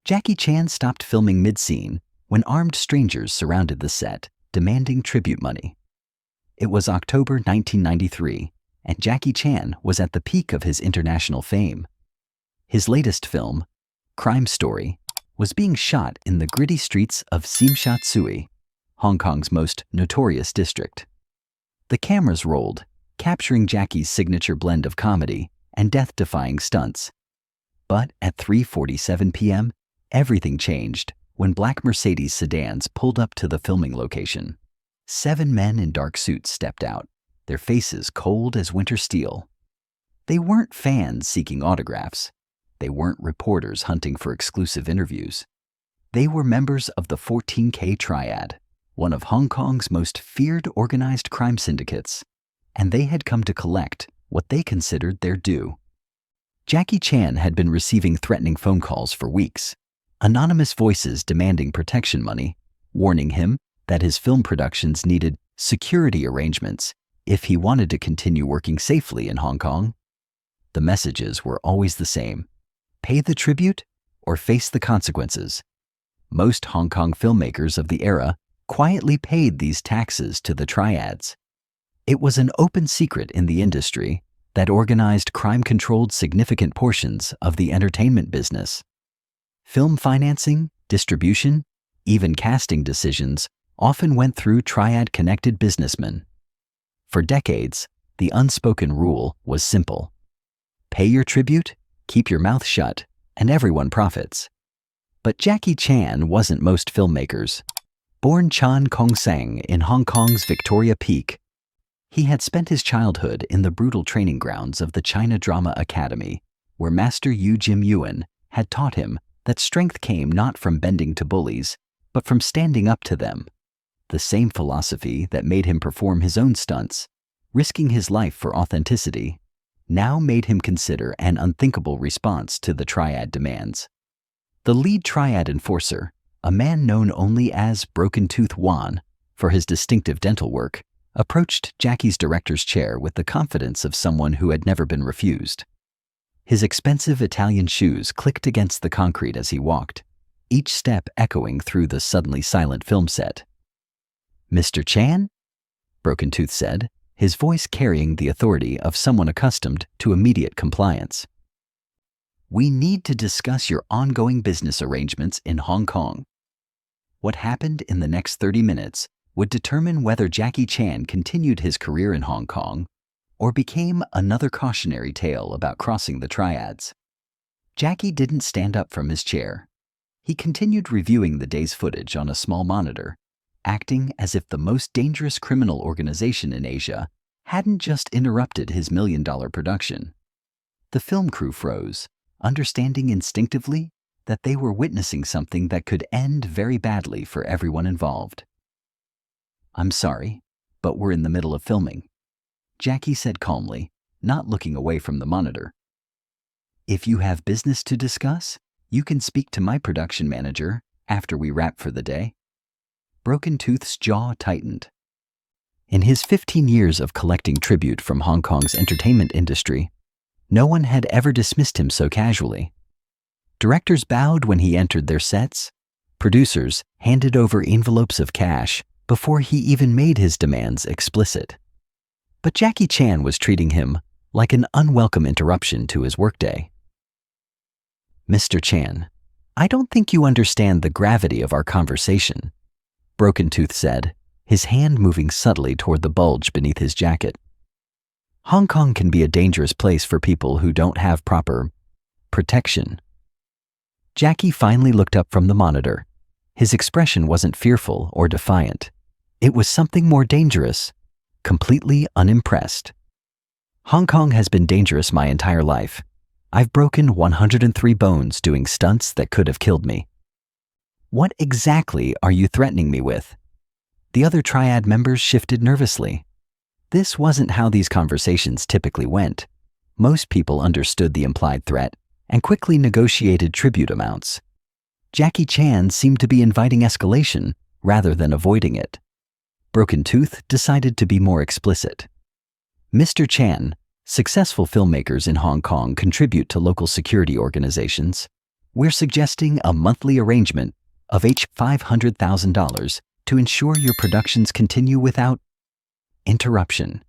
Jackie Chan stopped filming mid-scene when armed strangers surrounded the set, demanding tribute money. It was October 1993, and Jackie Chan was at the peak of his international fame. His latest film, Crime Story, was being shot in the gritty streets of Tsim Sha Tsui, Hong Kong's most notorious district. The cameras rolled, capturing Jackie's signature blend of comedy and death-defying stunts. But at 3:47 p.m., everything changed when black Mercedes sedans pulled up to the filming location. 7 men in dark suits stepped out, their faces cold as winter steel. They weren't fans seeking autographs. They weren't reporters hunting for exclusive interviews. They were members of the 14K Triad, one of Hong Kong's most feared organized crime syndicates, and they had come to collect what they considered their due. Jackie Chan had been receiving threatening phone calls for weeks, anonymous voices demanding protection money, warning him that his film productions needed security arrangements if he wanted to continue working safely in Hong Kong. The messages were always the same: pay the tribute or face the consequences. Most Hong Kong filmmakers of the era quietly paid these taxes to the triads. It was an open secret in the industry that organized crime controlled significant portions of the entertainment business. Film financing, distribution, even casting decisions often went through triad-connected businessmen. For decades, the unspoken rule was simple: pay your tribute, keep your mouth shut, and everyone profits. But Jackie Chan wasn't most filmmakers. Born Chan Kong Sang in Hong Kong's Victoria Peak, he had spent his childhood in the brutal training grounds of the China Drama Academy, where Master Yu Jim Yuen had taught him that strength came not from bending to bullies, but from standing up to them. The same philosophy that made him perform his own stunts, risking his life for authenticity, now made him consider an unthinkable response to the triad demands. The lead triad enforcer, a man known only as Broken Tooth Juan for his distinctive dental work, approached Jackie's director's chair with the confidence of someone who had never been refused. His expensive Italian shoes clicked against the concrete as he walked, each step echoing through the suddenly silent film set. "Mr. Chan?" Broken Tooth said, his voice carrying the authority of someone accustomed to immediate compliance. "We need to discuss your ongoing business arrangements in Hong Kong." What happened in the next 30 minutes would determine whether Jackie Chan continued his career in Hong Kong or became another cautionary tale about crossing the triads. Jackie didn't stand up from his chair. He continued reviewing the day's footage on a small monitor, acting as if the most dangerous criminal organization in Asia hadn't just interrupted his million-dollar production. The film crew froze, understanding instinctively that they were witnessing something that could end very badly for everyone involved. "I'm sorry, but we're in the middle of filming," Jackie said calmly, not looking away from the monitor. "If you have business to discuss, you can speak to my production manager after we wrap for the day." Broken Tooth's jaw tightened. In his 15 years of collecting tribute from Hong Kong's entertainment industry, no one had ever dismissed him so casually. Directors bowed when he entered their sets. Producers handed over envelopes of cash before he even made his demands explicit. But Jackie Chan was treating him like an unwelcome interruption to his workday. "Mr. Chan, I don't think you understand the gravity of our conversation," Broken Tooth said, his hand moving subtly toward the bulge beneath his jacket. "Hong Kong can be a dangerous place for people who don't have proper protection." Jackie finally looked up from the monitor. His expression wasn't fearful or defiant. It was something more dangerous, completely unimpressed. "Hong Kong has been dangerous my entire life. I've broken 103 bones doing stunts that could have killed me." "What exactly are you threatening me with?" The other triad members shifted nervously. This wasn't how these conversations typically went. Most people understood the implied threat and quickly negotiated tribute amounts. Jackie Chan seemed to be inviting escalation rather than avoiding it. Broken Tooth decided to be more explicit. "Mr. Chan, successful filmmakers in Hong Kong contribute to local security organizations. We're suggesting a monthly arrangement of $500,000 to ensure your productions continue without interruption.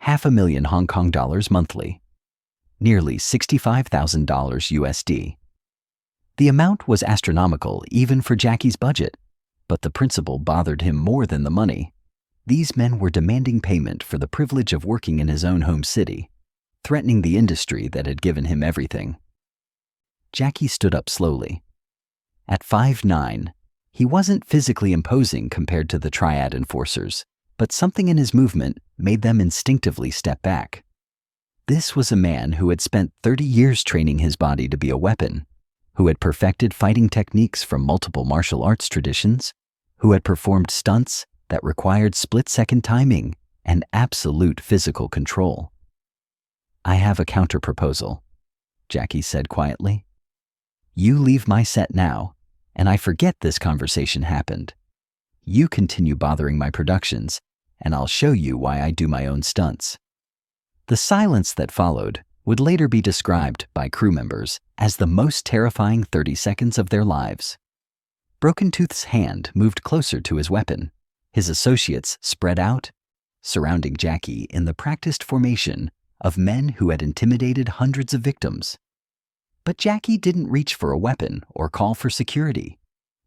$500,000 Hong Kong dollars monthly. Nearly $65,000 USD. The amount was astronomical even for Jackie's budget, but the principle bothered him more than the money. These men were demanding payment for the privilege of working in his own home city, threatening the industry that had given him everything. Jackie stood up slowly. At 5'9", he wasn't physically imposing compared to the Triad enforcers, but something in his movement made them instinctively step back. This was a man who had spent 30 years training his body to be a weapon, who had perfected fighting techniques from multiple martial arts traditions, who had performed stunts that required split-second timing and absolute physical control. "I have a counter-proposal," Jackie said quietly. "You leave my set now, and I forget this conversation happened. You continue bothering my productions, and I'll show you why I do my own stunts." The silence that followed would later be described by crew members as the most terrifying 30 seconds of their lives. Broken Tooth's hand moved closer to his weapon. His associates spread out, surrounding Jackie in the practiced formation of men who had intimidated hundreds of victims. But Jackie didn't reach for a weapon or call for security.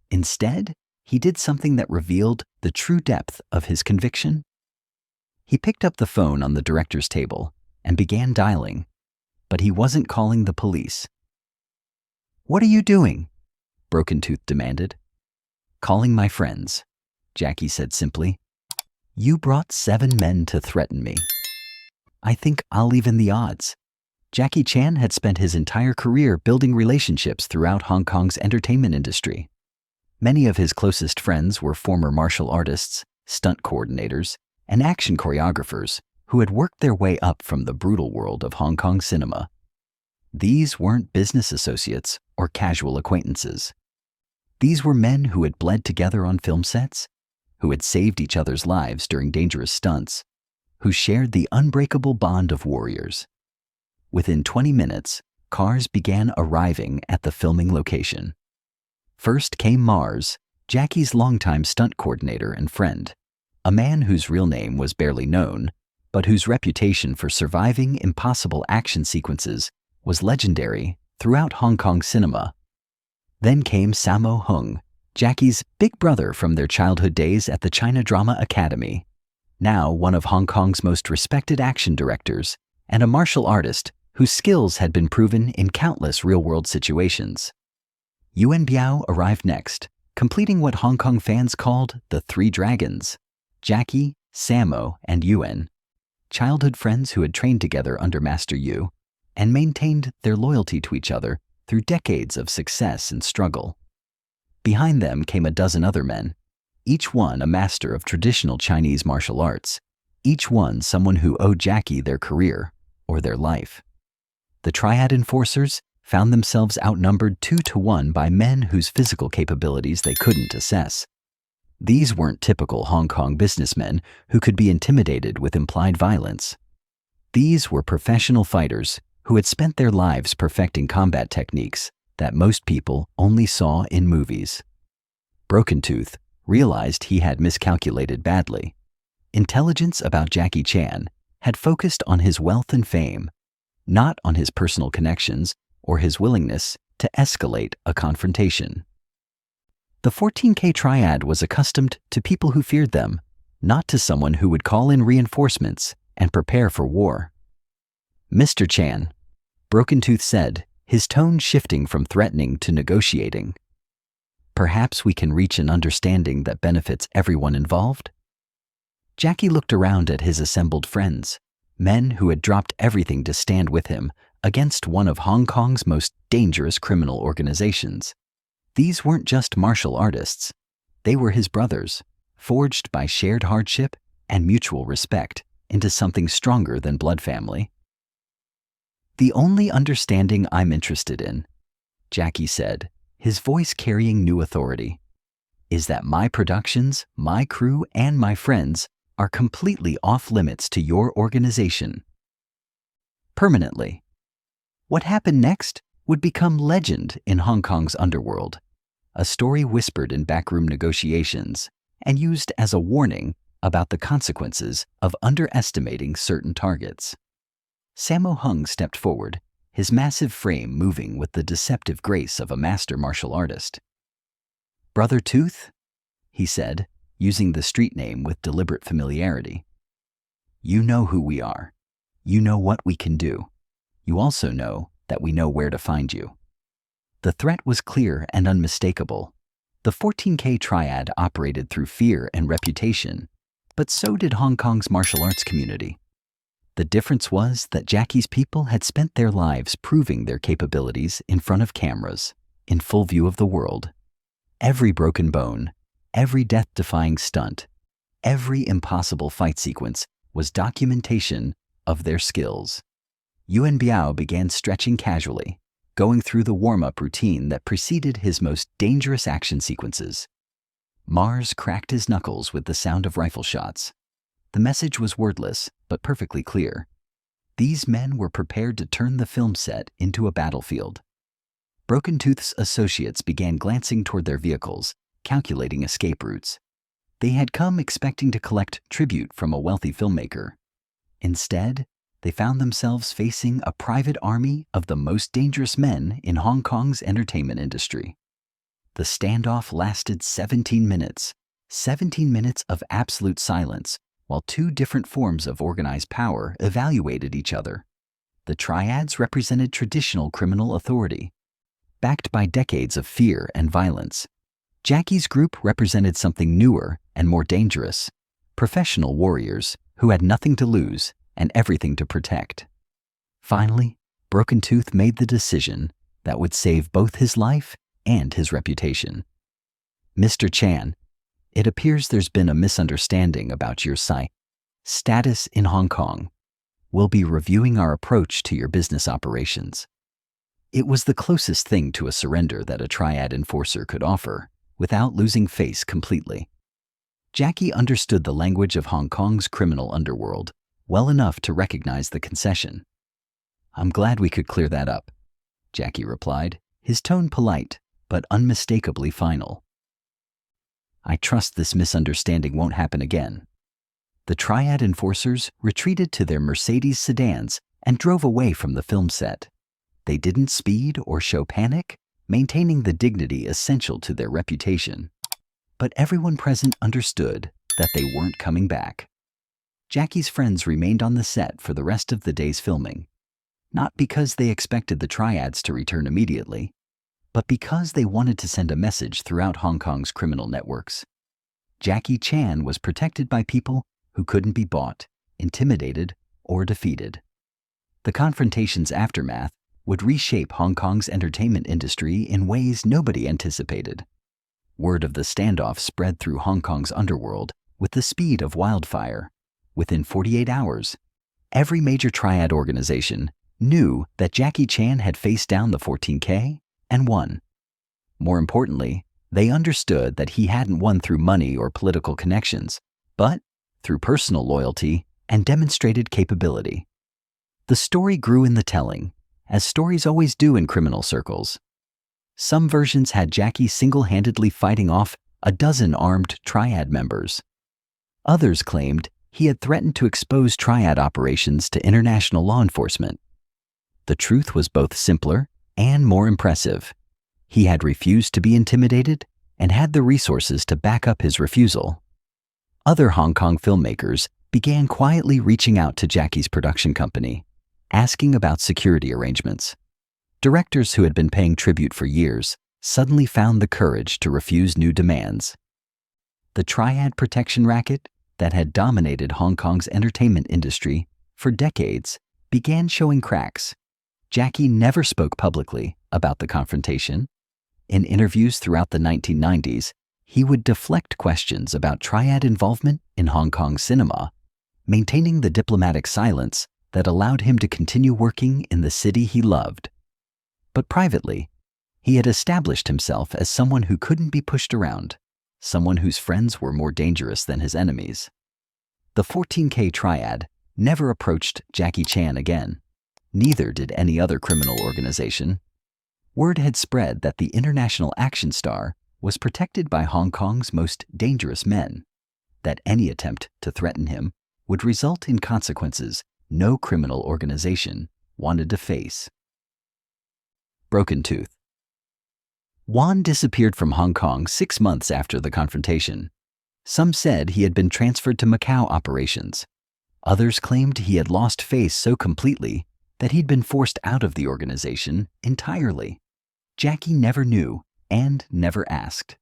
Instead, he did something that revealed the true depth of his conviction. He picked up the phone on the director's table and began dialing, but he wasn't calling the police. "What are you doing?" Broken Tooth demanded. "Calling my friends," Jackie said simply. "You brought 7 men to threaten me. I think I'll even the odds." Jackie Chan had spent his entire career building relationships throughout Hong Kong's entertainment industry. Many of his closest friends were former martial artists, stunt coordinators, and action choreographers who had worked their way up from the brutal world of Hong Kong cinema. These weren't business associates or casual acquaintances. These were men who had bled together on film sets, who had saved each other's lives during dangerous stunts, who shared the unbreakable bond of warriors. Within 20 minutes, cars began arriving at the filming location. First came Mars, Jackie's longtime stunt coordinator and friend, a man whose real name was barely known, but whose reputation for surviving impossible action sequences was legendary throughout Hong Kong cinema. Then came Sammo Hung, Jackie's big brother from their childhood days at the China Drama Academy, now one of Hong Kong's most respected action directors and a martial artist whose skills had been proven in countless real-world situations. Yuen Biao arrived next, completing what Hong Kong fans called the Three Dragons: Jackie, Sammo, and Yuen, childhood friends who had trained together under Master Yu and maintained their loyalty to each other through decades of success and struggle. Behind them came a dozen other men, each one a master of traditional Chinese martial arts, each one someone who owed Jackie their career or their life. The Triad enforcers found themselves outnumbered 2-to-1 by men whose physical capabilities they couldn't assess. These weren't typical Hong Kong businessmen who could be intimidated with implied violence. These were professional fighters who had spent their lives perfecting combat techniques that most people only saw in movies. Broken Tooth realized he had miscalculated badly. Intelligence about Jackie Chan had focused on his wealth and fame, not on his personal connections or his willingness to escalate a confrontation. The 14K Triad was accustomed to people who feared them, not to someone who would call in reinforcements and prepare for war. "Mr. Chan," Broken Tooth said, his tone shifting from threatening to negotiating. "Perhaps we can reach an understanding that benefits everyone involved?" Jackie looked around at his assembled friends, men who had dropped everything to stand with him against one of Hong Kong's most dangerous criminal organizations. These weren't just martial artists. They were his brothers, forged by shared hardship and mutual respect into something stronger than blood family. "The only understanding I'm interested in," Jackie said, his voice carrying new authority, "is that my productions, my crew, and my friends are completely off limits to your organization. Permanently." What happened next would become legend in Hong Kong's underworld, a story whispered in backroom negotiations and used as a warning about the consequences of underestimating certain targets. Sammo Hung stepped forward, his massive frame moving with the deceptive grace of a master martial artist. "Brother Tooth," he said, using the street name with deliberate familiarity. "You know who we are. You know what we can do. You also know that we know where to find you." The threat was clear and unmistakable. The 14K Triad operated through fear and reputation, but so did Hong Kong's martial arts community. The difference was that Jackie's people had spent their lives proving their capabilities in front of cameras, in full view of the world. Every broken bone, every death-defying stunt, every impossible fight sequence was documentation of their skills. Yuen Biao began stretching casually, going through the warm-up routine that preceded his most dangerous action sequences. Mars cracked his knuckles with the sound of rifle shots. The message was wordless, but perfectly clear. These men were prepared to turn the film set into a battlefield. Broken Tooth's associates began glancing toward their vehicles, calculating escape routes. They had come expecting to collect tribute from a wealthy filmmaker. Instead, they found themselves facing a private army of the most dangerous men in Hong Kong's entertainment industry. The standoff lasted 17 minutes, 17 minutes of absolute silence, while two different forms of organized power evaluated each other. The triads represented traditional criminal authority, backed by decades of fear and violence. Jackie's group represented something newer and more dangerous, professional warriors who had nothing to lose and everything to protect. Finally, Broken Tooth made the decision that would save both his life and his reputation. "Mr. Chan, it appears there's been a misunderstanding about your status in Hong Kong. We'll be reviewing our approach to your business operations." It was the closest thing to a surrender that a Triad enforcer could offer, without losing face completely. Jackie understood the language of Hong Kong's criminal underworld well enough to recognize the concession. "I'm glad we could clear that up," Jackie replied, his tone polite but unmistakably final. "I trust this misunderstanding won't happen again." The Triad enforcers retreated to their Mercedes sedans and drove away from the film set. They didn't speed or show panic, maintaining the dignity essential to their reputation. But everyone present understood that they weren't coming back. Jackie's friends remained on the set for the rest of the day's filming, not because they expected the Triads to return immediately, but because they wanted to send a message throughout Hong Kong's criminal networks. Jackie Chan was protected by people who couldn't be bought, intimidated, or defeated. The confrontation's aftermath would reshape Hong Kong's entertainment industry in ways nobody anticipated. Word of the standoff spread through Hong Kong's underworld with the speed of wildfire. Within 48 hours, every major Triad organization knew that Jackie Chan had faced down the 14K and won. More importantly, they understood that he hadn't won through money or political connections, but through personal loyalty and demonstrated capability. The story grew in the telling, as stories always do in criminal circles. Some versions had Jackie single-handedly fighting off a dozen armed Triad members. Others claimed he had threatened to expose Triad operations to international law enforcement. The truth was both simpler and more impressive. He had refused to be intimidated and had the resources to back up his refusal. Other Hong Kong filmmakers began quietly reaching out to Jackie's production company, asking about security arrangements. Directors who had been paying tribute for years suddenly found the courage to refuse new demands. The Triad protection racket that had dominated Hong Kong's entertainment industry for decades began showing cracks. Jackie never spoke publicly about the confrontation. In interviews throughout the 1990s, he would deflect questions about Triad involvement in Hong Kong cinema, maintaining the diplomatic silence that allowed him to continue working in the city he loved. But privately, he had established himself as someone who couldn't be pushed around, someone whose friends were more dangerous than his enemies. The 14K Triad never approached Jackie Chan again. Neither did any other criminal organization. Word had spread that the international action star was protected by Hong Kong's most dangerous men, that any attempt to threaten him would result in consequences no criminal organization wanted to face. Broken tooth. Yuen disappeared from Hong Kong 6 months after the confrontation. Some said he had been transferred to Macau operations. Others claimed he had lost face so completely that he'd been forced out of the organization entirely. Jackie never knew and never asked.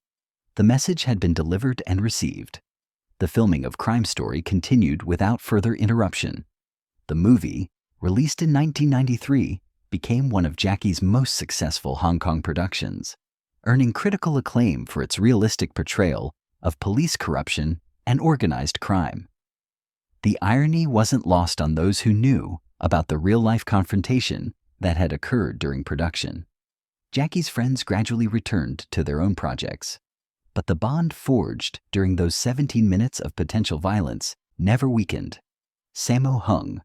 The message had been delivered and received. The filming of Crime Story continued without further interruption. The movie, released in 1993, became one of Jackie's most successful Hong Kong productions, earning critical acclaim for its realistic portrayal of police corruption and organized crime. The irony wasn't lost on those who knew about the real-life confrontation that had occurred during production. Jackie's friends gradually returned to their own projects, but the bond forged during those 17 minutes of potential violence never weakened. Sammo Hung,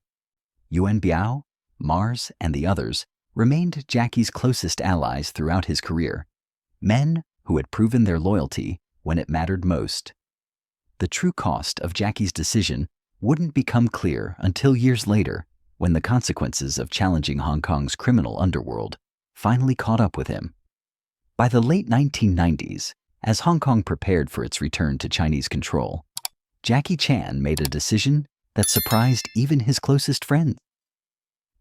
Yuen Biao, Mars, and the others remained Jackie's closest allies throughout his career, men who had proven their loyalty when it mattered most. The true cost of Jackie's decision wouldn't become clear until years later, when the consequences of challenging Hong Kong's criminal underworld finally caught up with him. By the late 1990s, as Hong Kong prepared for its return to Chinese control, Jackie Chan made a decision that surprised even his closest friends.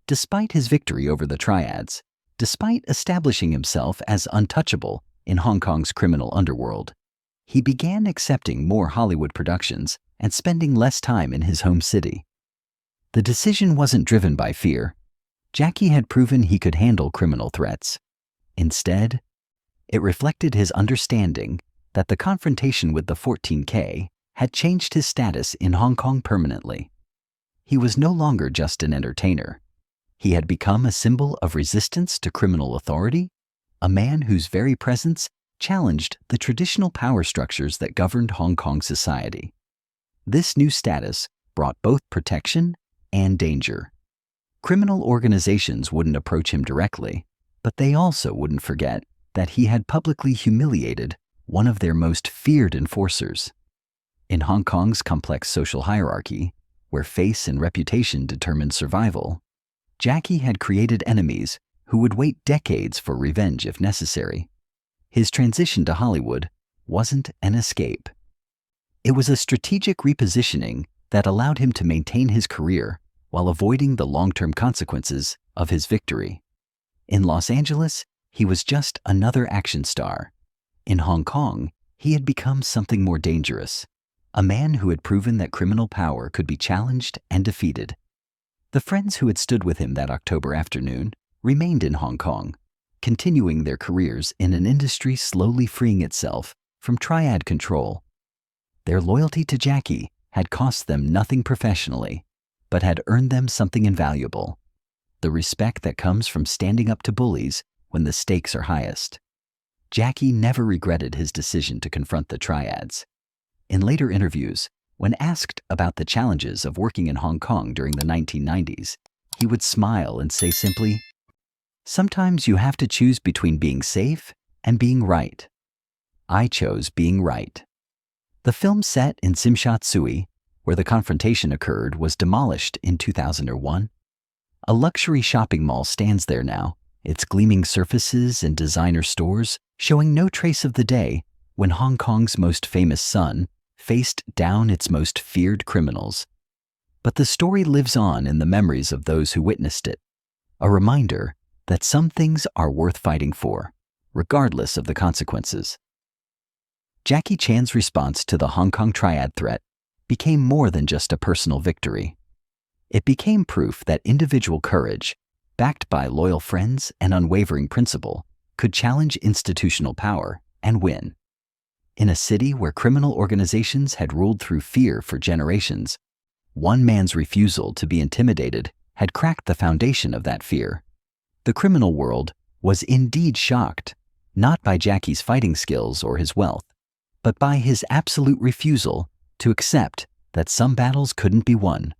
Despite his victory over the Triads, despite establishing himself as untouchable in Hong Kong's criminal underworld, he began accepting more Hollywood productions and spending less time in his home city. The decision wasn't driven by fear. Jackie had proven he could handle criminal threats. Instead, it reflected his understanding that the confrontation with the 14K had changed his status in Hong Kong permanently. He was no longer just an entertainer. He had become a symbol of resistance to criminal authority, a man whose very presence challenged the traditional power structures that governed Hong Kong society. This new status brought both protection and danger. Criminal organizations wouldn't approach him directly, but they also wouldn't forget that he had publicly humiliated one of their most feared enforcers. In Hong Kong's complex social hierarchy, where face and reputation determined survival, Jackie had created enemies who would wait decades for revenge if necessary. His transition to Hollywood wasn't an escape. It was a strategic repositioning that allowed him to maintain his career while avoiding the long-term consequences of his victory. In Los Angeles, he was just another action star. In Hong Kong, he had become something more dangerous, a man who had proven that criminal power could be challenged and defeated. The friends who had stood with him that October afternoon remained in Hong Kong, continuing their careers in an industry slowly freeing itself from Triad control. Their loyalty to Jackie had cost them nothing professionally, but had earned them something invaluable: the respect that comes from standing up to bullies when the stakes are highest. Jackie never regretted his decision to confront the Triads. In later interviews, when asked about the challenges of working in Hong Kong during the 1990s, he would smile and say simply, "Sometimes you have to choose between being safe and being right. I chose being right." The film set in Tsim Sha Tsui, where the confrontation occurred, was demolished in 2001. A luxury shopping mall stands there now, its gleaming surfaces and designer stores showing no trace of the day when Hong Kong's most famous son faced down its most feared criminals. But the story lives on in the memories of those who witnessed it, a reminder that some things are worth fighting for, regardless of the consequences. Jackie Chan's response to the Hong Kong Triad threat became more than just a personal victory. It became proof that individual courage, backed by loyal friends and unwavering principle, could challenge institutional power and win. In a city where criminal organizations had ruled through fear for generations, one man's refusal to be intimidated had cracked the foundation of that fear. The criminal world was indeed shocked, not by Jackie's fighting skills or his wealth, but by his absolute refusal to accept that some battles couldn't be won.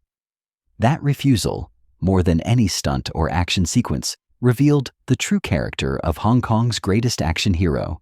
That refusal, more than any stunt or action sequence, revealed the true character of Hong Kong's greatest action hero,